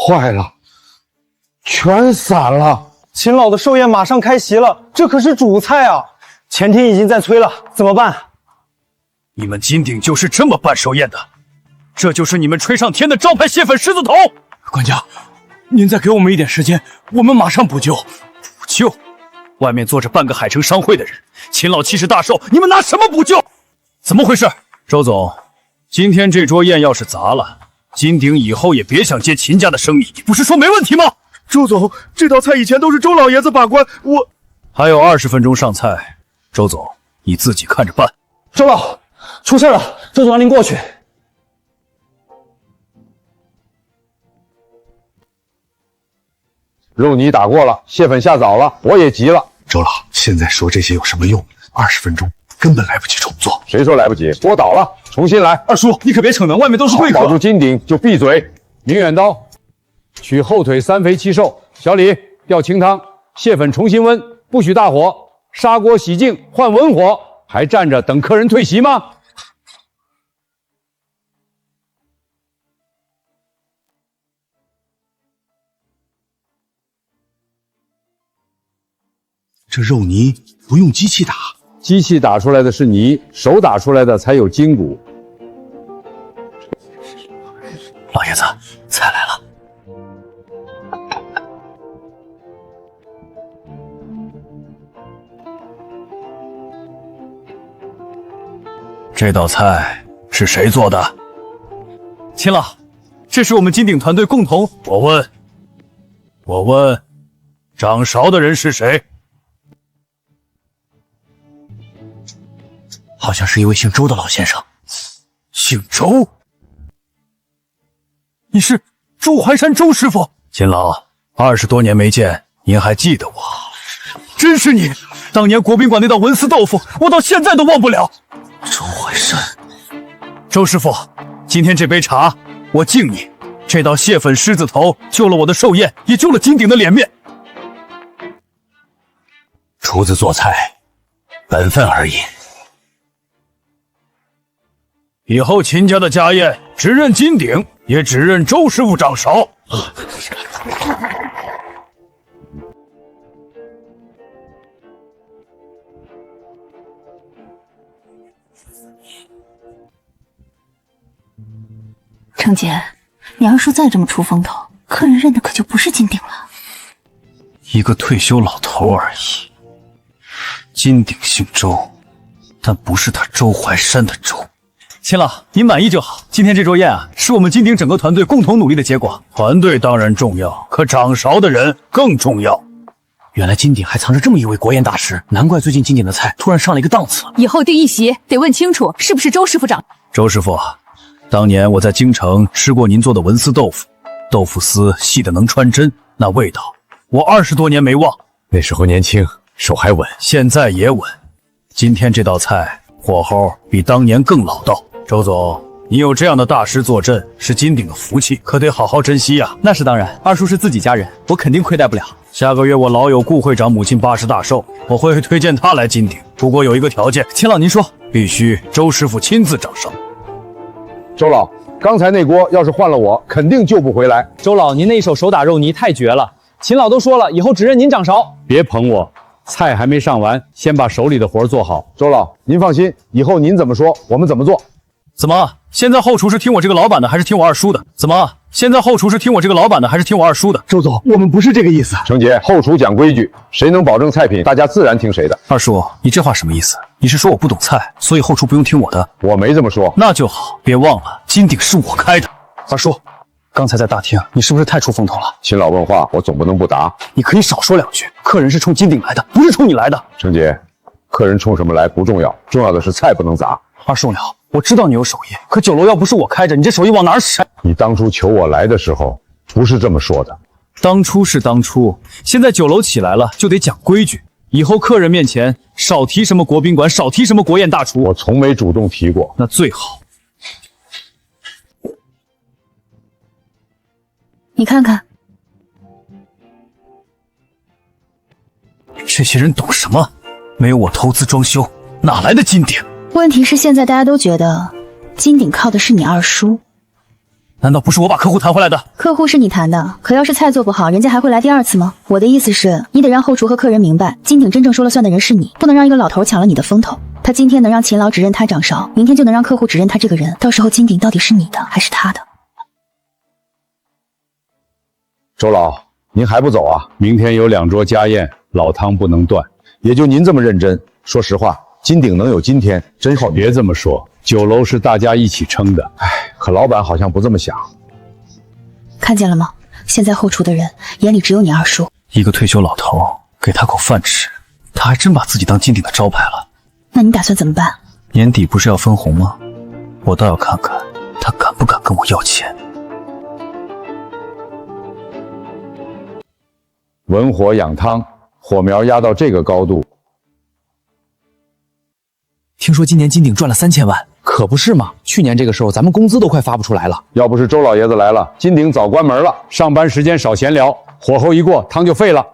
坏了，全散了。秦老的寿宴马上开席了，这可是主菜啊！前厅已经在催了，怎么办？你们金鼎就是这么办寿宴的？这就是你们吹上天的招牌蟹粉狮子头？管家，您再给我们一点时间，我们马上补救。补救？外面坐着半个海城商会的人，秦老气势大受，你们拿什么补救？怎么回事？周总，今天这桌宴要是砸了，金鼎以后也别想接秦家的生意。你不是说没问题吗？周总，这道菜以前都是周老爷子把关，我还有20分钟上菜，周总你自己看着办。周老，出事了，周总让您过去。肉泥打过了，蟹粉下早了，我也急了。周老，现在说这些有什么用？20分钟根本来不及重做。谁说来不及？锅倒了，重新来。二叔，你可别逞能，外面都是贵客。保住金鼎就闭嘴。明远刀，取后腿3肥7瘦。小李调清汤，蟹粉重新温，不许大火。砂锅洗净，换文火。还站着等客人退席吗？这肉泥不用机器打，机器打出来的是泥，手打出来的才有筋骨。老爷子，菜来了。这道菜是谁做的？秦老，这是我们金鼎团队共同。我问，掌勺的人是谁？好像是一位姓周的老先生。姓周？你是周怀山周师傅？秦老，20多年没见，您还记得我？真是你！当年国宾馆那道文思豆腐，我到现在都忘不了。周怀山，周师傅，今天这杯茶我敬你。这道蟹粉狮子头救了我的寿宴，也救了金鼎的脸面。厨子做菜，本分而已。以后秦家的家宴只认金鼎，也只认周师傅掌勺。程姐，你二叔再这么出风头，客人认的可就不是金鼎了。一个退休老头而已。金鼎姓周，但不是他周怀山的周。秦老，您满意就好。今天这桌宴啊，是我们金鼎整个团队共同努力的结果。团队当然重要，可掌勺的人更重要。原来金鼎还藏着这么一位国宴大师，难怪最近金鼎的菜突然上了一个档次。以后订一席得问清楚是不是周师傅掌。周师傅，当年我在京城吃过您做的文思豆腐，豆腐丝细得能穿针，那味道我20多年没忘。那时候年轻，手还稳，现在也稳。今天这道菜火候比当年更老道。周总，你有这样的大师坐镇，是金鼎的福气，可得好好珍惜呀。那是当然，二叔是自己家人，我肯定亏待不了。下个月我老友顾会长母亲80大寿，我会推荐他来金鼎，不过有一个条件。秦老您说，必须周师傅亲自掌勺。周老，刚才那锅要是换了我，肯定救不回来。周老，您那一手手打肉泥太绝了。秦老都说了，以后只认您掌勺。别捧我，菜还没上完，先把手里的活做好。周老，您放心，以后您怎么说，我们怎么做。怎么？现在后厨是听我这个老板的，还是听我二叔的？怎么？现在后厨是听我这个老板的，还是听我二叔的？周总，我们不是这个意思。程杰，后厨讲规矩，谁能保证菜品，大家自然听谁的。二叔，你这话什么意思？你是说我不懂菜，所以后厨不用听我的？我没这么说。那就好，别忘了，金鼎是我开的。二叔，刚才在大厅，你是不是太出风头了？秦老问话，我总不能不答。你可以少说2句，客人是冲金鼎来的，不是冲你来的。程杰，客人冲什么来不重要，重要的是菜不能砸。二叔了，我知道你有手艺，可酒楼要不是我开着，你这手艺往哪儿使？你当初求我来的时候，不是这么说的。当初是当初，现在酒楼起来了，就得讲规矩。以后客人面前少提什么国宾馆，少提什么国宴大厨。我从没主动提过。那最好。你看看，这些人懂什么？没有我投资装修，哪来的金鼎？问题是现在大家都觉得金鼎靠的是你二叔，难道不是我把客户谈回来的？客户是你谈的，可要是菜做不好，人家还会来第二次吗？我的意思是，你得让后厨和客人明白，金鼎真正说了算的人是你，不能让一个老头抢了你的风头。他今天能让秦老只认他掌勺，明天就能让客户只认他这个人，到时候金鼎到底是你的还是他的？周老，您还不走啊？明天有2桌家宴，老汤不能断。也就您这么认真，说实话，金鼎能有今天，真好。别这么说，酒楼是大家一起撑的。唉，可老板好像不这么想。看见了吗？现在后厨的人眼里只有你二叔。一个退休老头，给他口饭吃，他还真把自己当金鼎的招牌了。那你打算怎么办？年底不是要分红吗？我倒要看看他敢不敢跟我要钱。文火养汤，火苗压到这个高度。听说今年金鼎赚了3000万，可不是嘛？去年这个时候咱们工资都快发不出来了。要不是周老爷子来了，金鼎早关门了。上班时间少闲聊，火候一过，汤就废了。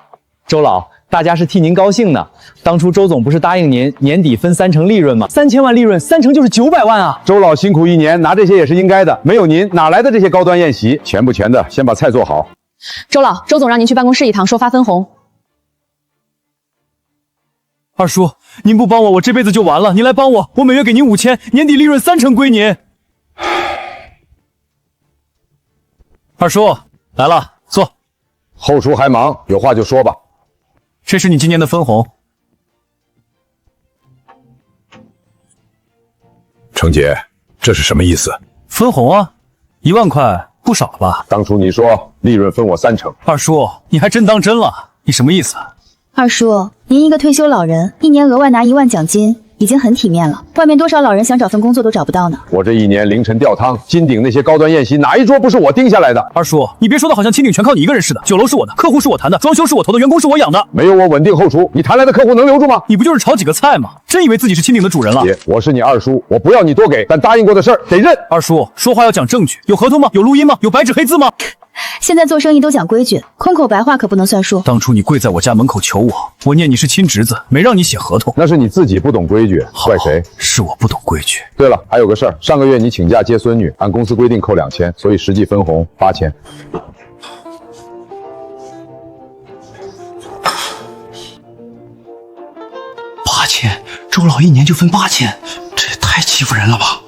周老，大家是替您高兴呢。当初周总不是答应您年底分30%利润吗？3000万利润，3成就是900万啊！周老辛苦一年，拿这些也是应该的。没有您，哪来的这些高端宴席？钱不钱的，先把菜做好。周老，周总让您去办公室一趟，说发分红。二叔，您不帮我，我这辈子就完了。您来帮我，我每月给您5000，年底利润3成归您。二叔来了，坐。后厨还忙，有话就说吧。这是你今年的分红。程姐，这是什么意思？分红啊，1万块，不少了吧？当初你说利润分我3成。二叔，你还真当真了？你什么意思？二叔，您一个退休老人，一年额外拿1万奖金，已经很体面了。外面多少老人想找份工作都找不到呢。我这一年凌晨吊汤，金鼎那些高端宴席，哪一桌不是我盯下来的？二叔，你别说的好像金鼎全靠你一个人似的。酒楼是我的，客户是我谈的，装修是我投的，员工是我养的。没有我稳定后厨，你谈来的客户能留住吗？你不就是炒几个菜吗？真以为自己是金鼎的主人了？姐，我是你二叔，我不要你多给，但答应过的事儿得认。二叔，说话要讲证据，有合同吗？有录音吗？有白纸黑字吗？现在做生意都讲规矩，空口白话可不能算数。当初你跪在我家门口求我，我念你是亲侄子，没让你写合同。那是你自己不懂规矩，怪谁？是我不懂规矩。对了，还有个事儿，上个月你请假接孙女，按公司规定扣2000，所以实际分红8000。8000，周老一年就分8000，这也太欺负人了吧！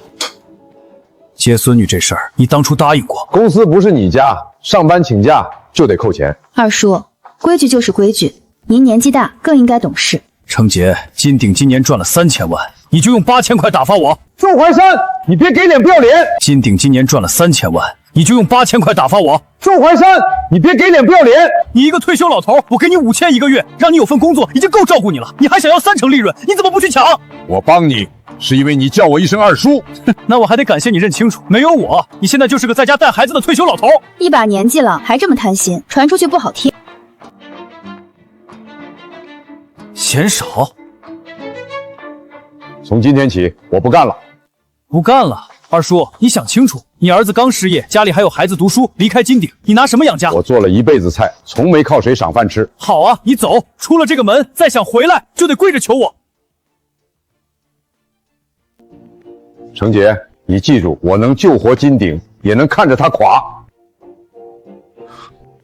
接孙女这事儿，你当初答应过。公司不是你家，上班请假就得扣钱。二叔，规矩就是规矩，您年纪大，更应该懂事。程杰，金鼎今年赚了3000万，你就用8000块打发我。周怀山，你别给脸不要脸！金鼎今年赚了3000万，你就用8000块打发我。周怀山，你别给脸不要脸！你一个退休老头，我给你5000一个月，让你有份工作已经够照顾你了，你还想要3成利润，你怎么不去抢？我帮你是因为你叫我一声二叔。那我还得感谢你认清楚，没有我，你现在就是个在家带孩子的退休老头。一把年纪了还这么贪心，传出去不好听。嫌少？从今天起，我不干了。不干了。二叔，你想清楚，你儿子刚失业，家里还有孩子读书，离开金鼎，你拿什么养家？我做了一辈子菜，从没靠谁赏饭吃。好啊，你走，出了这个门，再想回来就得跪着求我。程杰，你记住，我能救活金鼎，也能看着他垮。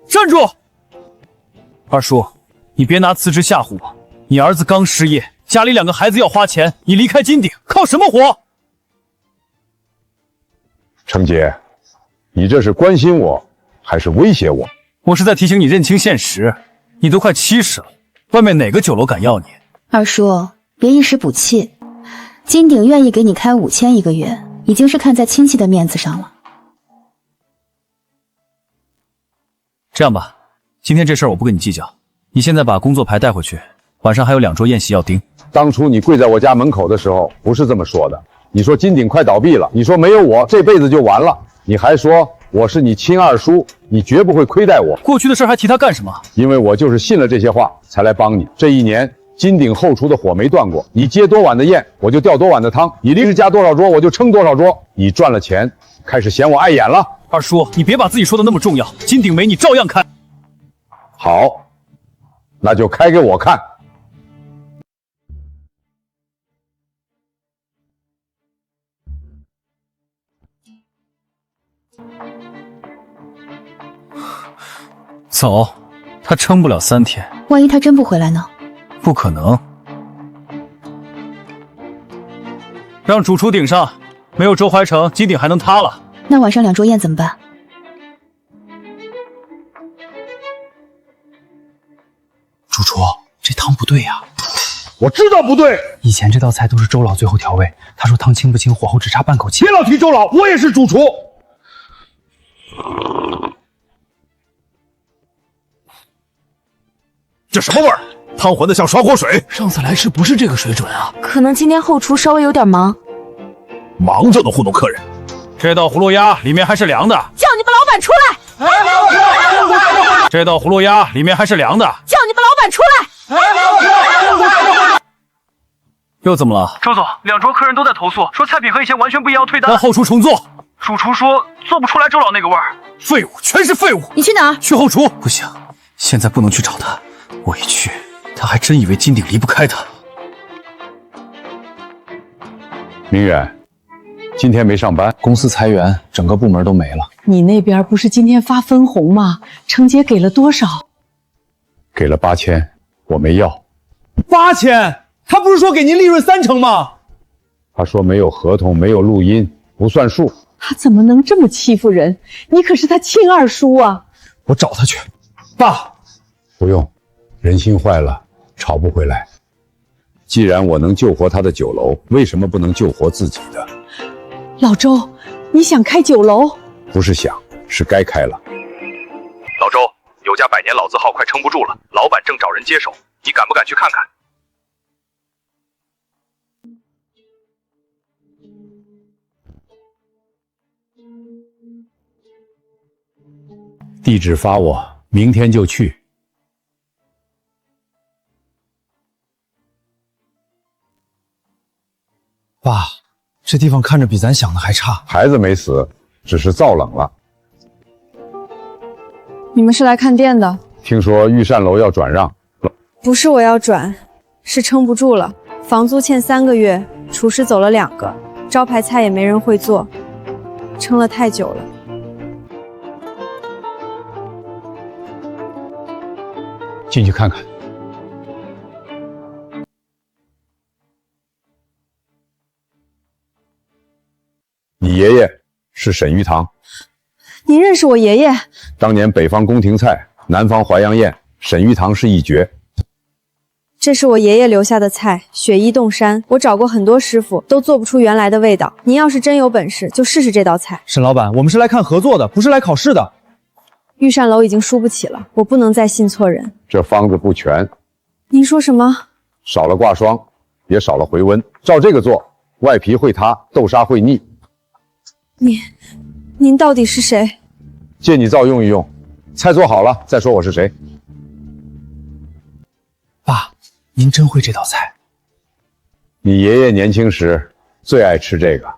站住！二叔，你别拿辞职吓唬我。你儿子刚失业，家里2个孩子要花钱，你离开金鼎，靠什么活？程杰，你这是关心我，还是威胁我？我是在提醒你认清现实。你都快70了，外面哪个酒楼敢要你？二叔，别一时补气。金鼎愿意给你开5000一个月，已经是看在亲戚的面子上了。这样吧，今天这事儿我不跟你计较，你现在把工作牌带回去，晚上还有2桌宴席要盯。当初你跪在我家门口的时候，不是这么说的。你说金鼎快倒闭了，你说没有我这辈子就完了，你还说我是你亲二叔，你绝不会亏待我。过去的事还提他干什么？因为我就是信了这些话才来帮你。这一年金鼎后厨的火没断过，你接多碗的宴，我就吊多碗的汤；你临时加多少桌，我就撑多少桌。你赚了钱，开始嫌我碍眼了。二叔，你别把自己说的那么重要，金鼎没你照样开。好，那就开给我看。走，他撑不了3天。万一他真不回来呢？不可能。让主厨顶上，没有周怀成，金鼎还能塌了。那晚上2桌宴怎么办？主厨，这汤不对呀。我知道不对，以前这道菜都是周老最后调味，他说汤清不清，火候只差半口气。别老提周老，我也是主厨。这什么味儿？汤浑的像刷锅水。上次来吃不是这个水准啊。可能今天后厨稍微有点忙。忙就能糊弄客人。这道葫芦鸭里面还是凉的，叫你们老板出来！这道葫芦鸭里面还是凉的，叫你们老板出来！又怎么了？周总，2桌客人都在投诉，说菜品和以前完全不一样，要退单。让后厨重做。主厨说做不出来周老那个味儿。废物，全是废物！你去哪儿？去后厨。不行，现在不能去找他。我一去，他还真以为金鼎离不开他。明远，今天没上班，公司裁员，整个部门都没了。你那边不是今天发分红吗？程姐给了多少？给了8000，我没要。 8000，他不是说给您利润30%吗？他说没有合同，没有录音，不算数。他怎么能这么欺负人？你可是他亲二叔啊！我找他去。爸，不用，人心坏了，吵不回来。既然我能救活他的酒楼，为什么不能救活自己的？老周，你想开酒楼？不是想，是该开了。老周，有家100年老字号快撑不住了，老板正找人接手，你敢不敢去看看？地址发我，明天就去。爸，这地方看着比咱想的还差。孩子没死，只是燥冷了。你们是来看店的？听说御膳楼要转让，不是我要转，是撑不住了。房租欠3个月，厨师走了2个，招牌菜也没人会做，撑了太久了。进去看看。你爷爷是沈玉堂，你认识我爷爷？当年北方宫廷菜，南方淮扬宴，沈玉堂是一绝。这是我爷爷留下的菜，雪衣冻山。我找过很多师傅，都做不出原来的味道。您要是真有本事，就试试这道菜。沈老板，我们是来看合作的，不是来考试的。御膳楼已经输不起了，我不能再信错人。这方子不全，您说什么？少了挂霜，也少了回温。照这个做，外皮会塌，豆沙会腻。您到底是谁？借你灶用一用，菜做好了再说我是谁。爸，您真会这道菜。你爷爷年轻时最爱吃这个。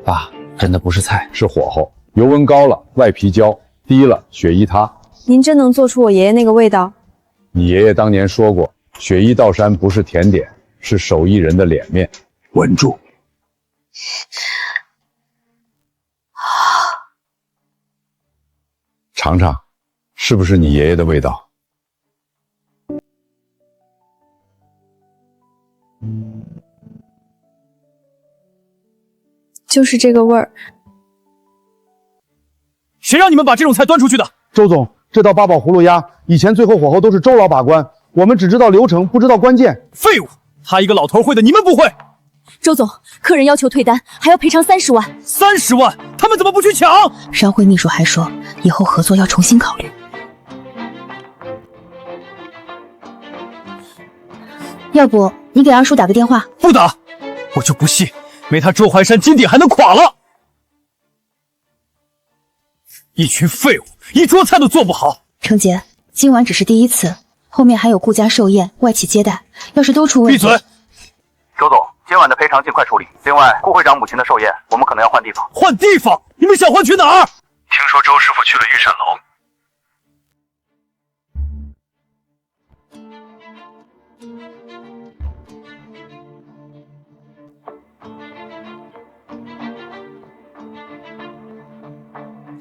爸，真的不是菜，是火候，油温高了，外皮焦；低了，血衣塌。您真能做出我爷爷那个味道？你爷爷当年说过，雪衣道山不是甜点，是手艺人的脸面。稳住。尝尝，是不是你爷爷的味道？就是这个味儿。谁让你们把这种菜端出去的？周总，这道八宝葫芦鸭以前最后火候都是周老把关，我们只知道流程，不知道关键。废物！他一个老头会的，你们不会。周总，客人要求退单，还要赔偿30万。30万？他们怎么不去抢？商会秘书还说，以后合作要重新考虑。要不你给二叔打个电话？不打，我就不信没他周淮山金鼎还能垮了。一群废物，一桌菜都做不好。程杰，今晚只是第1次，后面还有顾家寿宴、外企接待，要是都出问题……闭嘴！周总，今晚的赔偿尽快处理。另外，顾会长母亲的寿宴，我们可能要换地方。换地方？你们想换去哪儿？听说周师傅去了御膳楼。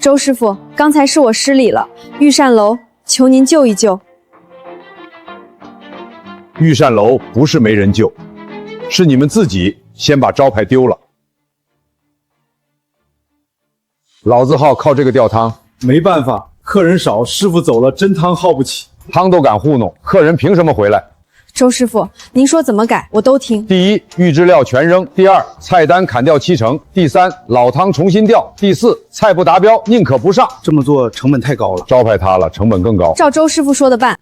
周师傅，刚才是我失礼了，御膳楼，求您救一救。御膳楼不是没人救，是你们自己先把招牌丢了。老字号靠这个吊汤，没办法，客人少，师傅走了，真汤耗不起。汤都敢糊弄，客人凭什么回来？周师傅，您说怎么改，我都听。第一，预制料全扔；第二，菜单砍掉70%；第三，老汤重新调；第四，菜不达标宁可不上。这么做成本太高了，招牌塌了，成本更高。照周师傅说的办。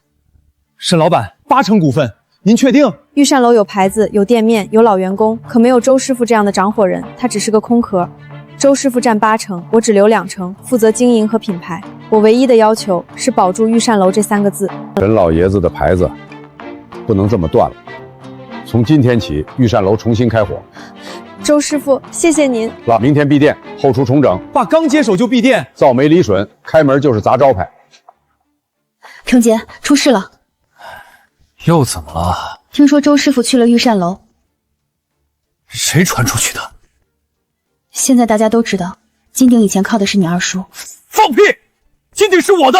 沈老板，80%股份，您确定？御膳楼有牌子，有店面，有老员工，可没有周师傅这样的长伙人，他只是个空壳。周师傅占80%，我只留20%，负责经营和品牌。我唯一的要求是保住御膳楼这3个字。沈老爷子的牌子不能这么断了。从今天起，御膳楼重新开火。周师傅，谢谢您。明天闭店，后厨重整。爸刚接手就闭店，造没理损，开门就是砸招牌。程杰，出事了。又怎么了？听说周师傅去了御膳楼。谁传出去的？现在大家都知道，金鼎以前靠的是你二叔。放屁！金鼎是我的。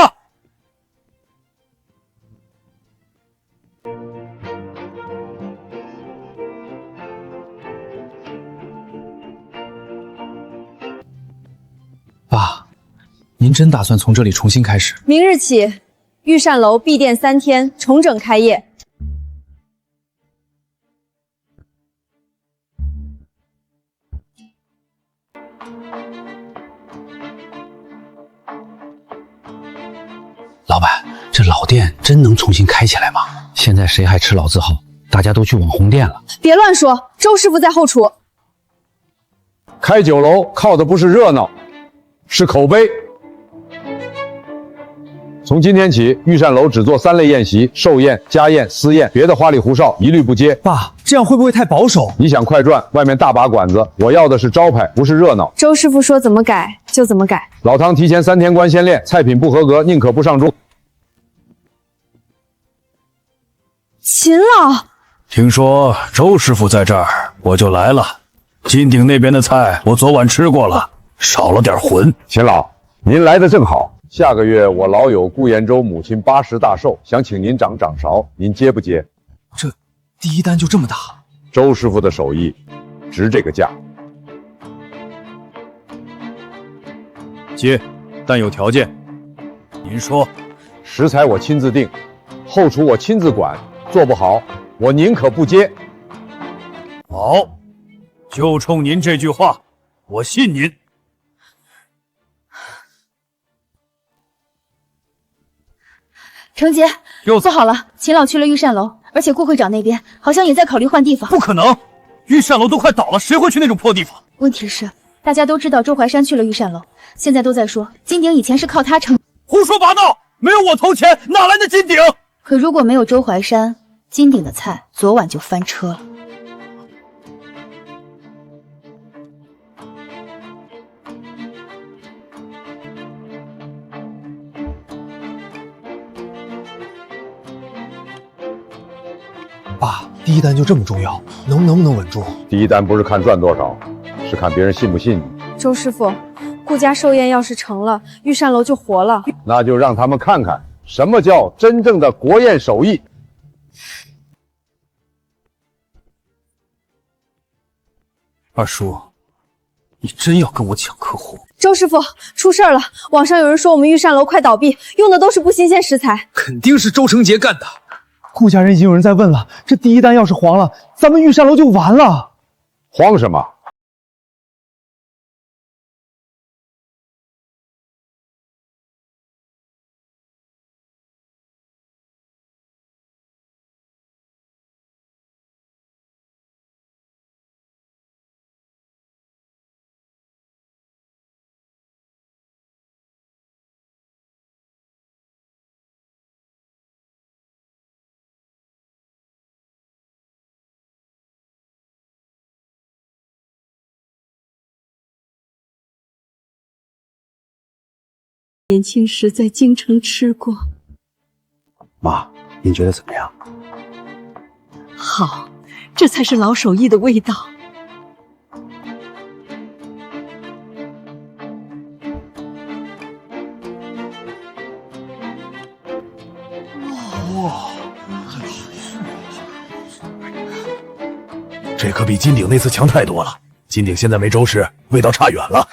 爸，您真打算从这里重新开始？明日起，御膳楼闭店3天，重整开业。老板，这老店真能重新开起来吗？现在谁还吃老字号？大家都去网红店了。别乱说，周师傅在后厨。开酒楼靠的不是热闹，是口碑。从今天起，御膳楼只做3类宴席：寿宴、家宴、私宴，别的花里胡哨一律不接。爸，这样会不会太保守？你想快赚，外面大把馆子，我要的是招牌，不是热闹。周师傅说怎么改就怎么改。老汤提前3天关先练，菜品不合格宁可不上桌。秦老，听说周师傅在这儿，我就来了。金鼎那边的菜我昨晚吃过了，少了点魂。秦老，您来的正好。下个月我老友顾延洲母亲80大寿，想请您掌勺，您接不接？这第一单就这么大？周师傅的手艺值这个价。接，但有条件。您说。食材我亲自定，后厨我亲自管，做不好我宁可不接。好，就冲您这句话，我信您。程杰，做好了。秦老去了御膳楼，而且顾会长那边好像也在考虑换地方。不可能，御膳楼都快倒了，谁会去那种破地方？问题是，大家都知道周怀山去了御膳楼，现在都在说金鼎以前是靠他撑。胡说八道！没有我投钱，哪来的金鼎？可如果没有周怀山，金鼎的菜昨晚就翻车了。爸，第一单就这么重要，能不能稳住？第一单不是看赚多少，是看别人信不信你。周师傅，顾家寿宴要是成了，御膳楼就活了。那就让他们看看什么叫真正的国宴手艺。二叔，你真要跟我抢客户？周师傅，出事了！网上有人说我们御膳楼快倒闭，用的都是不新鲜食材。肯定是周成杰干的。顾家人已经有人在问了，这第一单要是黄了，咱们御膳楼就完了。慌什么？年轻时在京城吃过。妈，您觉得怎么样？好，这才是老手艺的味道。这可比金鼎那次强太多了。金鼎现在没周氏，味道差远了。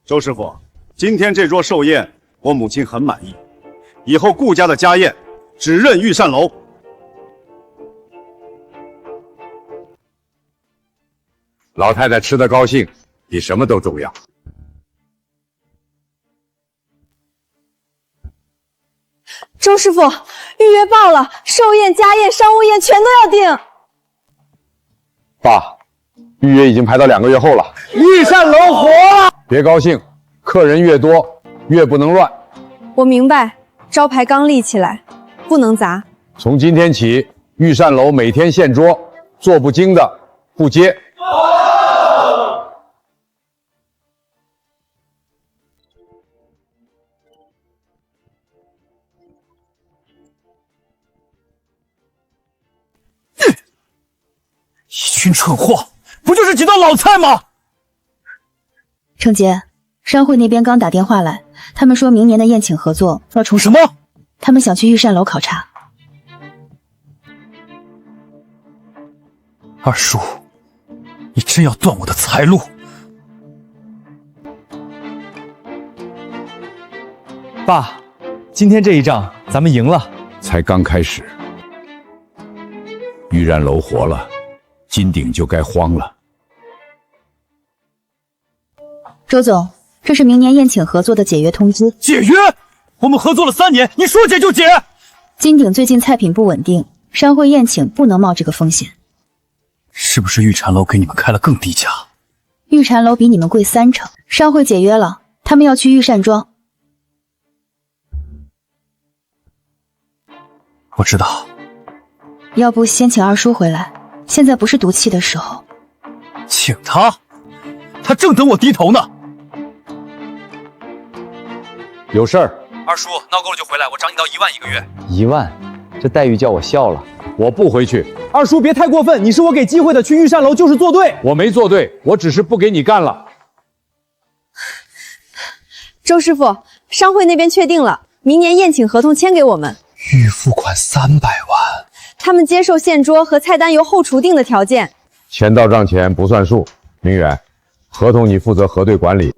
周师傅，今天这桌寿宴，我母亲很满意。以后顾家的家宴，只认御膳楼。老太太吃得高兴，比什么都重要。周师傅，预约报了，寿宴、家宴、商务宴全都要订。爸，预约已经排到2个月后了。御膳楼活了！别高兴，客人越多越不能乱。我明白，招牌刚立起来，不能砸。从今天起，御膳楼每天限桌，做不精的不接。一群蠢货，不就是几道老菜吗？程杰，商会那边刚打电话来，他们说明年的宴请合作要重什么？他们想去御膳楼考察。二叔，你真要断我的财路？爸，今天这一仗咱们赢了。才刚开始，御膳楼活了，金鼎就该荒了。周总，这是明年宴请合作的解约通知。解约？我们合作了3年，你说解就解？金鼎最近菜品不稳定，商会宴请不能冒这个风险。是不是御膳楼给你们开了更低价？御膳楼比你们贵30%，商会解约了，他们要去御膳庄。我知道。要不先请二叔回来，现在不是赌气的时候。请他？他正等我低头呢。有事儿？二叔，闹够了就回来，我涨你到1万1个月。1万，这待遇叫我笑了。我不回去。二叔别太过分，你是我给机会的，去御膳楼就是作对。我没作对，我只是不给你干了。周师傅，商会那边确定了，明年宴请合同签给我们，预付款300万，他们接受现桌和菜单由后厨定的条件。钱到账前不算数。明远，合同你负责核对管理。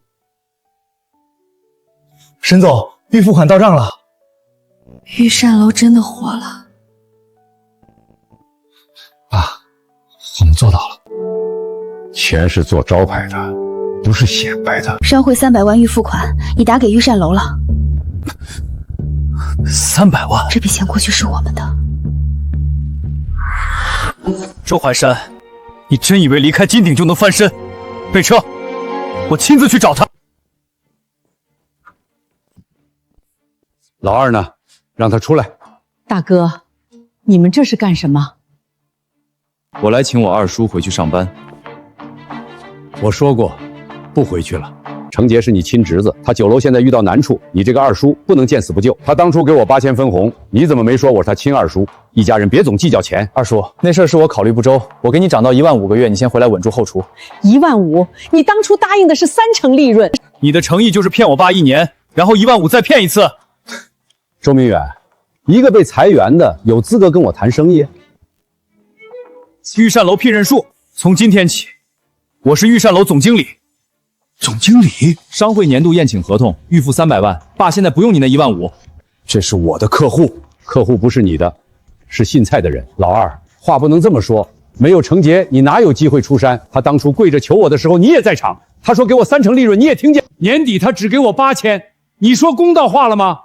沈总，预付款到账了。御膳楼真的活了。爸，我们做到了。钱是做招牌的，不是显摆的。商会300万预付款已打给御膳楼了。300万？这笔钱过去是我们的。周怀山，你真以为离开金鼎就能翻身？备车，我亲自去找他。老二呢？让他出来。大哥，你们这是干什么？我来请我二叔回去上班。我说过，不回去了。程杰是你亲侄子，他酒楼现在遇到难处，你这个二叔不能见死不救。他当初给我8000分红，你怎么没说我是他亲二叔？一家人别总计较钱。二叔，那事儿是我考虑不周，我给你涨到1万5个月，你先回来稳住后厨。1万5，你当初答应的是30%利润。你的诚意就是骗我爸1年，然后1万5再骗一次。周明远，一个被裁员的有资格跟我谈生意？御膳楼聘任数，从今天起，我是御膳楼总经理。总经理，商会年度宴请合同预付300万，爸现在不用你那1万5。这是我的客户，客户不是你的，是姓蔡的人。老二，话不能这么说，没有程杰，你哪有机会出山？他当初跪着求我的时候，你也在场。他说给我30%利润，你也听见。年底他只给我8000，你说公道话了吗？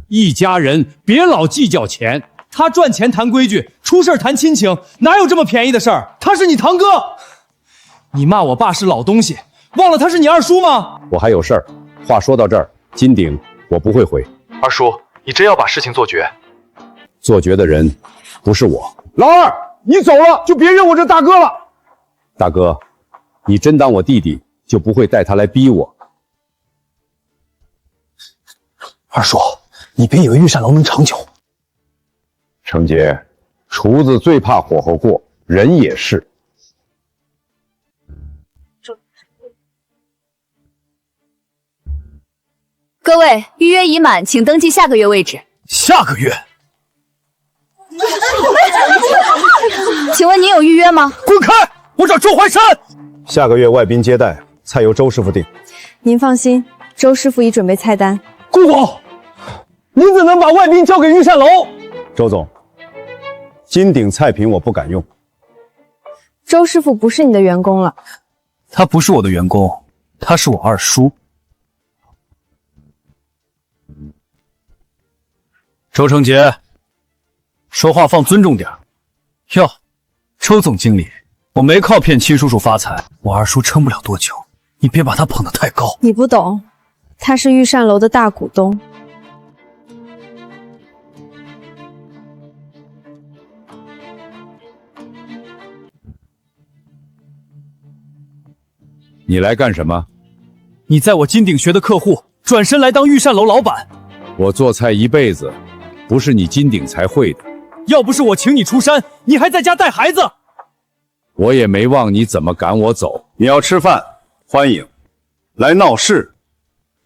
一家人别老计较钱，他赚钱谈规矩，出事谈亲情，哪有这么便宜的事儿？他是你堂哥，你骂我爸是老东西，忘了他是你二叔吗？我还有事儿。话说到这儿，金鼎我不会回。二叔，你真要把事情做绝？做绝的人不是我。老二，你走了就别认我这大哥了。大哥，你真当我弟弟就不会带他来逼我？二叔，你别以为御膳楼能长久。程杰，厨子最怕火候过，人也是。各位，预约已满，请登记下个月位置。下个月？请问您有预约吗？滚开！我找周怀山。下个月外宾接待，菜由周师傅定。您放心，周师傅已准备菜单。顾总，您怎能把外宾交给御膳楼？周总，金鼎菜品我不敢用。周师傅不是你的员工了。他不是我的员工，他是我二叔。周成杰，说话放尊重点。哟，周总经理，我没靠骗亲叔叔发财，我二叔撑不了多久，你别把他捧得太高。你不懂，他是御膳楼的大股东。你来干什么？你在我金鼎学的客户，转身来当御膳楼老板。我做菜一辈子，不是你金鼎才会的。要不是我请你出山，你还在家带孩子。我也没忘你怎么赶我走。你要吃饭，欢迎；来闹事，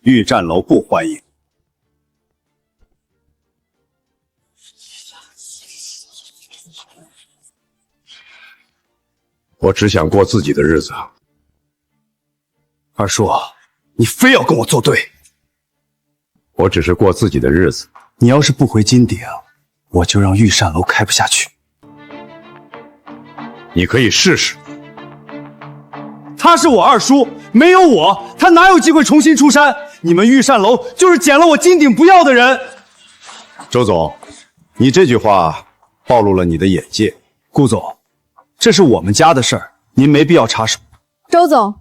御膳楼不欢迎。我只想过自己的日子。二叔，你非要跟我作对。我只是过自己的日子。你要是不回金鼎，我就让御膳楼开不下去。你可以试试。他是我二叔，没有我，他哪有机会重新出山？你们御膳楼就是捡了我金鼎不要的人。周总，你这句话暴露了你的眼界。顾总，这是我们家的事儿，您没必要插手。周总，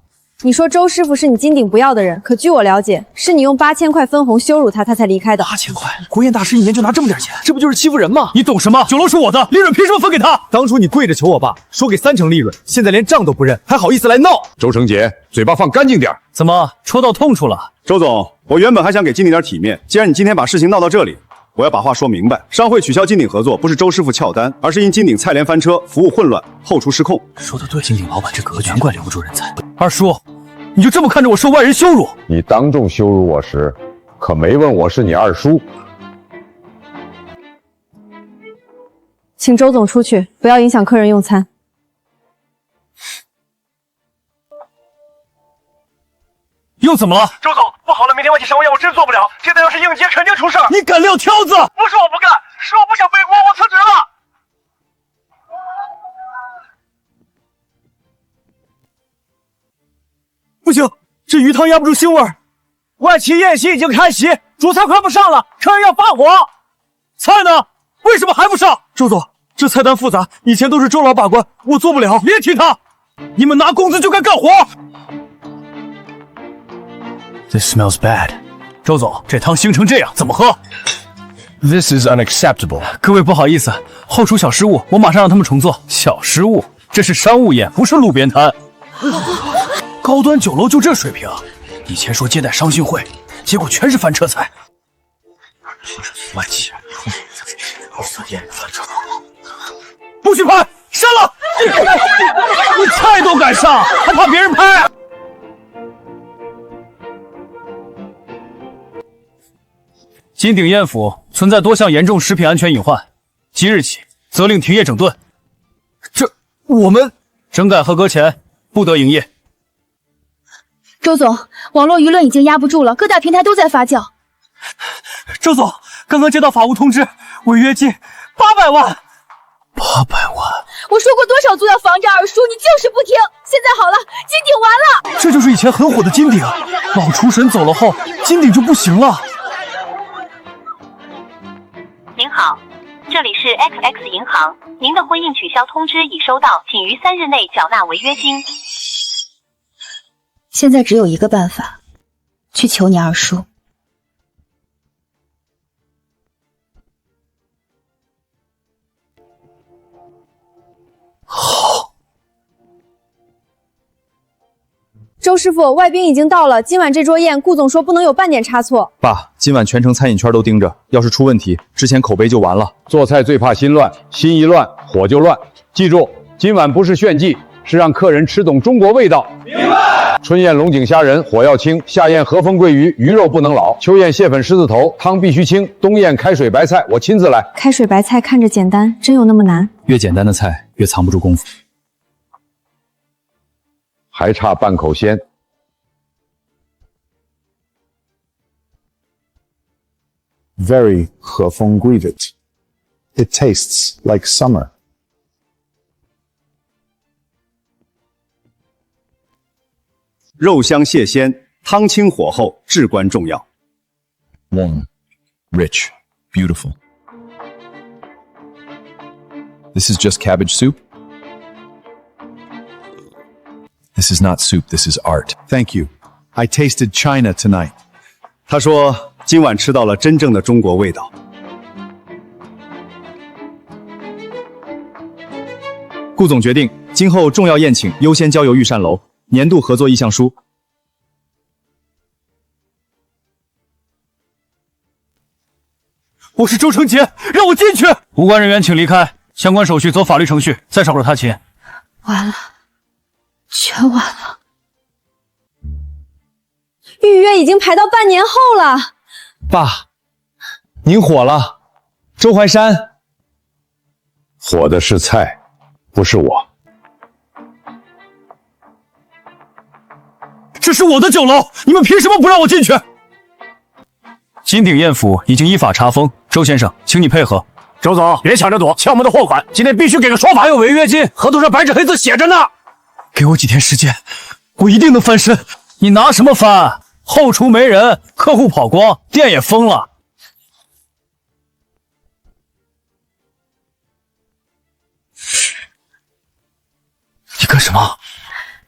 你说周师傅是你金鼎不要的人，可据我了解，是你用8000块分红羞辱他，他才离开的。8000块，国宴大师一年就拿这么点钱，这不就是欺负人吗？你懂什么？酒楼是我的，利润凭什么分给他？当初你跪着求我爸，说给30%利润，现在连账都不认，还好意思来闹？周成杰，嘴巴放干净点。怎么戳到痛处了？周总，我原本还想给金鼎点体面，既然你今天把事情闹到这里，我要把话说明白。商会取消金鼎合作，不是周师傅翘单，而是因金鼎菜联翻车，服务混乱，后厨失控。说得对，金鼎老板这格局，难怪留不住人才。二叔，你就这么看着我受外人羞辱？你当众羞辱我时，可没问我是你二叔。请周总出去，不要影响客人用餐。又怎么了？周总，不好了，明天外企商务宴我真做不了，现在要是应接，肯定出事儿。你敢撂挑子？不是我不干，是我不想背锅，我辞职了。不行，这鱼汤压不住腥味儿。外企宴席已经开席，主菜快不上了，客人要发火。菜呢？为什么还不上？周总，这菜单复杂，以前都是周老把关，我做不了。别提他，你们拿工资就该干活。This smells bad。周总，这汤腥成这样，怎么喝 ？This is unacceptable。各位不好意思，后厨小失误，我马上让他们重做。小失误？这是商务宴，不是路边摊。高端酒楼就这水平？以前说接待商讯会，结果全是翻车菜。外企不许拍，删了！你菜都敢上，还怕别人拍？金鼎宴府存在多项严重食品安全隐患，即日起责令停业整顿。这我们整改合格前不得营业。周总，网络舆论已经压不住了，各大平台都在发酵。周总，刚刚接到法务通知，违约金800万。800万！我说过多少次要防着二叔，你就是不听。现在好了，金鼎完了。这就是以前很火的金鼎，老厨神走了后，金鼎就不行了。您好，这里是 XX 银行，您的婚姻取消通知已收到，请于3日内缴纳违约金。现在只有一个办法，去求你二叔。好。周师傅，外宾已经到了，今晚这桌宴，顾总说不能有半点差错。爸，今晚全程餐饮圈都盯着，要是出问题，之前口碑就完了。做菜最怕心乱，心一乱火就乱。记住，今晚不是炫技，是让客人吃懂中国味道。明白。春宴龙井虾仁，火要轻；夏宴和风桂鱼，鱼肉不能老；秋宴蟹粉狮子头，汤必须清；冬宴开水白菜，我亲自来。开水白菜看着简单，真有那么难？越简单的菜越藏不住功夫。还差半口鲜。Very 和风贵的 It tastes like summer. 肉香蟹鲜，汤清火候至关重要。Warm, rich, beautiful. This is just cabbage soup. This is not soup, this is art. Thank you. I tasted China tonight. 他说今晚吃到了真正的中国味道。顾总决定，今后重要宴请优先交由御膳楼。年度合作意向书。我是周成杰，让我进去！无关人员请离开，相关手续走法律程序。再少会儿他请。完了，全完了。预约已经排到半年后了。爸，您火了。周怀山，火的是菜，不是我。这是我的酒楼，你们凭什么不让我进去？金鼎宴府已经依法查封，周先生，请你配合。周总，别抢着躲，欠我们的货款，今天必须给个说法。还有违约金，合同上白纸黑字写着呢。给我几天时间，我一定能翻身。你拿什么翻？后厨没人，客户跑光，店也封了。你干什么？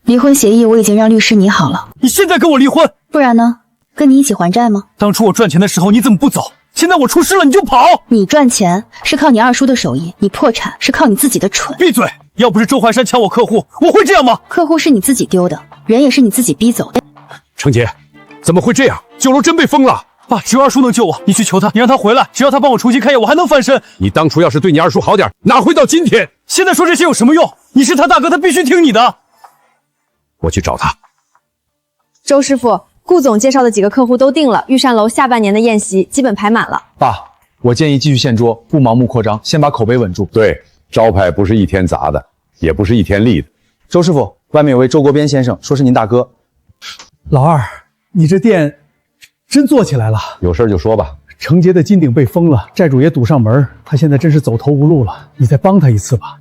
离婚协议我已经让律师拟好了。你现在跟我离婚？不然呢？跟你一起还债吗？当初我赚钱的时候你怎么不走？现在我出事了你就跑？你赚钱是靠你二叔的手艺，你破产是靠你自己的蠢。闭嘴！要不是周怀山抢我客户，我会这样吗？客户是你自己丢的，人也是你自己逼走的。程杰，怎么会这样？酒楼真被封了！爸，只有二叔能救我，你去求他，你让他回来，只要他帮我重新开业，我还能翻身。你当初要是对你二叔好点，哪会到今天？现在说这些有什么用？你是他大哥，他必须听你的。我去找他。周师傅，顾总介绍的几个客户都定了，御膳楼下半年的宴席基本排满了。爸，我建议继续限桌，不盲目扩张，先把口碑稳住。对，招牌不是一天砸的，也不是一天立的。周师傅，外面有位周国边先生，说是您大哥。老二，你这店真做起来了。有事就说吧。程杰的金鼎被封了，债主也堵上门，他现在真是走投无路了。你再帮他一次吧，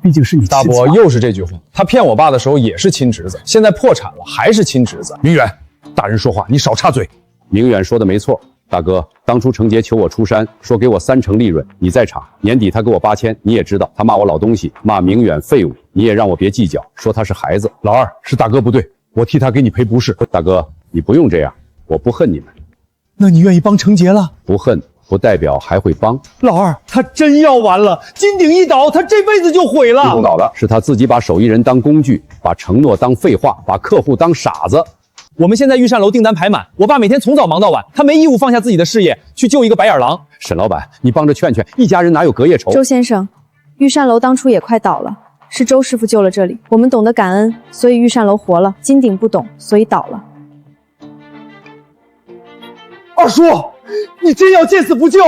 毕竟是你大伯又是这句话。他骗我爸的时候也是亲侄子，现在破产了还是亲侄子。明远，大人说话你少插嘴。明远说的没错，大哥，当初程杰求我出山，说给我30%利润，你在场。年底他给我8000，你也知道，他骂我老东西，骂明远废物，你也让我别计较，说他是孩子。老二，是大哥不对，我替他给你赔不是。大哥，你不用这样，我不恨你们。那你愿意帮程杰了？不恨不代表还会帮。老二，他真要完了，金鼎一倒，他这辈子就毁了。一通倒的是他自己把手艺人当工具，把承诺当废话，把客户当傻子。我们现在御膳楼订单排满，我爸每天从早忙到晚，他没义务放下自己的事业去救一个白眼狼。沈老板，你帮着劝劝，一家人哪有隔夜仇？周先生，御膳楼当初也快倒了，是周师傅救了这里，我们懂得感恩，所以御膳楼活了。金鼎不懂，所以倒了。二叔，你真要见死不救？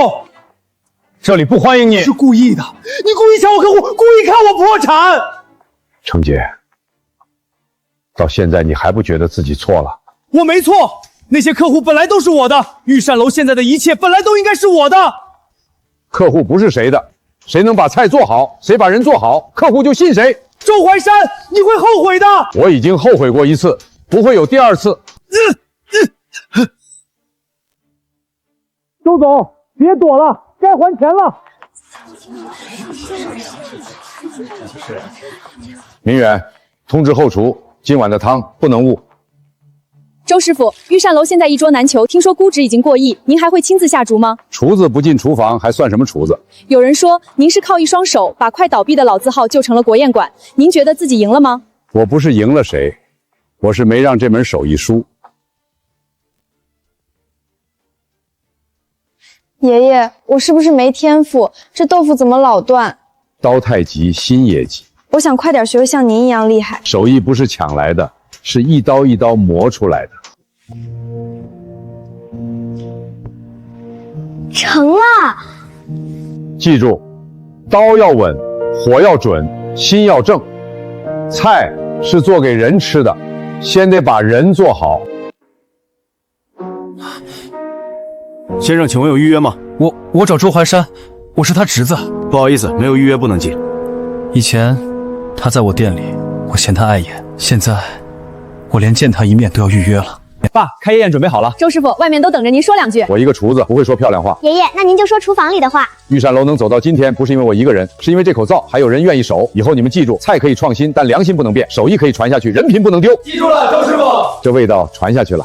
这里不欢迎你。是故意的，你故意抢我客户，故意看我破产。程杰，到现在你还不觉得自己错了？我没错，那些客户本来都是我的，御膳楼现在的一切本来都应该是我的。客户不是谁的，谁能把菜做好，谁把人做好，客户就信谁。周怀山，你会后悔的。我已经后悔过一次，不会有第二次。周总，别躲了，该还钱了。明远，通知后厨，今晚的汤不能误。周师傅，御膳楼现在一桌难求，听说估值已经过亿，您还会亲自下厨吗？厨子不进厨房还算什么厨子？有人说您是靠一双手把快倒闭的老字号救成了国宴馆，您觉得自己赢了吗？我不是赢了谁，我是没让这门手艺输。爷爷，我是不是没天赋？这豆腐怎么老断？刀太急，心也急。我想快点学像您一样厉害。手艺不是抢来的，是一刀一刀磨出来的。成了。记住，刀要稳，火要准，心要正。菜是做给人吃的，先得把人做好。先生，请问有预约吗？我找周怀山，我是他侄子。不好意思，没有预约不能进。以前他在我店里，我嫌他碍眼，现在我连见他一面都要预约了。爸，开业宴准备好了。周师傅，外面都等着您说两句。我一个厨子不会说漂亮话。爷爷，那您就说厨房里的话。玉山楼能走到今天，不是因为我一个人，是因为这口灶还有人愿意守。以后你们记住，菜可以创新，但良心不能变；手艺可以传下去，人品不能丢。记住了，周师傅。这味道传下去了。